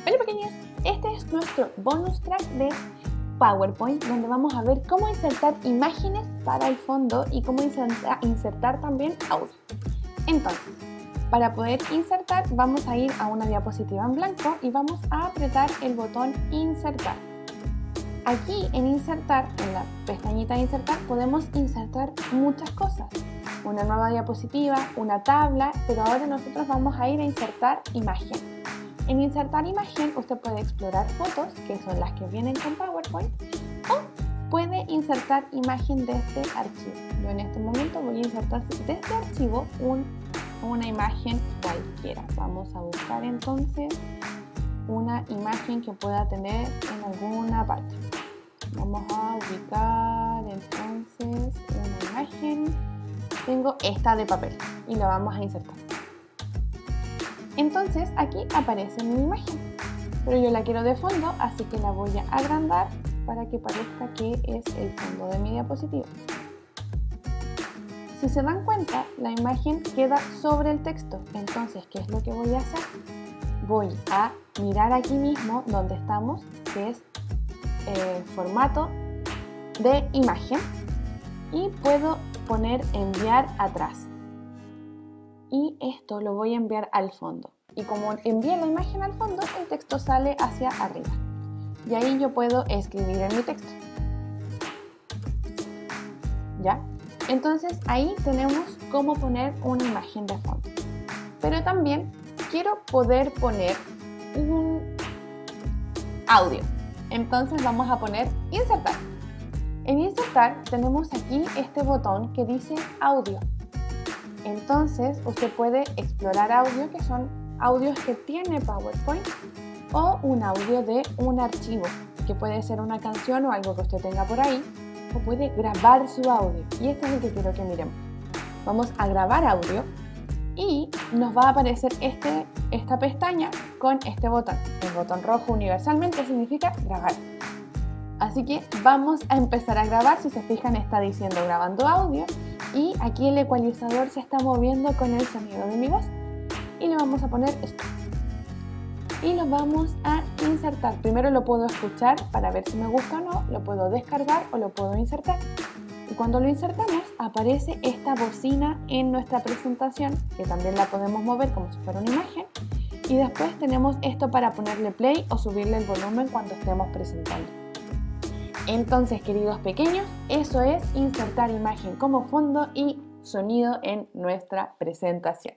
Hola pequeños, este es nuestro bonus track de PowerPoint donde vamos a ver cómo insertar imágenes para el fondo y cómo insertar también audio. Entonces, para poder insertar vamos a ir a una diapositiva en blanco y vamos a apretar el botón insertar. Aquí en insertar, en la pestañita de insertar, podemos insertar muchas cosas. Una nueva diapositiva, una tabla, pero ahora nosotros vamos a ir a insertar imagen. En insertar imagen usted puede explorar fotos, que son las que vienen con PowerPoint, o puede insertar imagen desde archivo. Yo en este momento voy a insertar desde archivo una imagen cualquiera. Vamos a buscar entonces una imagen que pueda tener en alguna parte. Vamos a ubicar entonces una imagen. Tengo esta de papel y la vamos a insertar. Entonces aquí aparece mi imagen, pero yo la quiero de fondo, así que la voy a agrandar para que parezca que es el fondo de mi diapositiva. Si se dan cuenta, la imagen queda sobre el texto. Entonces, ¿qué es lo que voy a hacer? Voy a mirar aquí mismo donde estamos, que es formato de imagen, y puedo poner enviar atrás. Y esto lo voy a enviar al fondo. Y como envié la imagen al fondo, el texto sale hacia arriba. Y ahí yo puedo escribir en mi texto. ¿Ya? Entonces ahí tenemos cómo poner una imagen de fondo. Pero también quiero poder poner un audio. Entonces vamos a poner insertar. En insertar tenemos aquí este botón que dice audio. Entonces usted puede explorar audio, que son audios que tiene PowerPoint, o un audio de un archivo, que puede ser una canción o algo que usted tenga por ahí, o puede grabar su audio. Y este es el que quiero que miremos. Vamos a grabar audio y nos va a aparecer esta pestaña con este botón. El botón rojo universalmente significa grabar. Así que vamos a empezar a grabar. Si se fijan, está diciendo grabando audio. Y aquí el ecualizador se está moviendo con el sonido de mi voz. Y le vamos a poner esto. Y lo vamos a insertar. Primero lo puedo escuchar para ver si me gusta o no. Lo puedo descargar o lo puedo insertar. Y cuando lo insertamos, aparece esta bocina en nuestra presentación, que también la podemos mover como si fuera una imagen. Y después tenemos esto para ponerle play o subirle el volumen cuando estemos presentando. Entonces, queridos pequeños, eso es insertar imagen como fondo y sonido en nuestra presentación.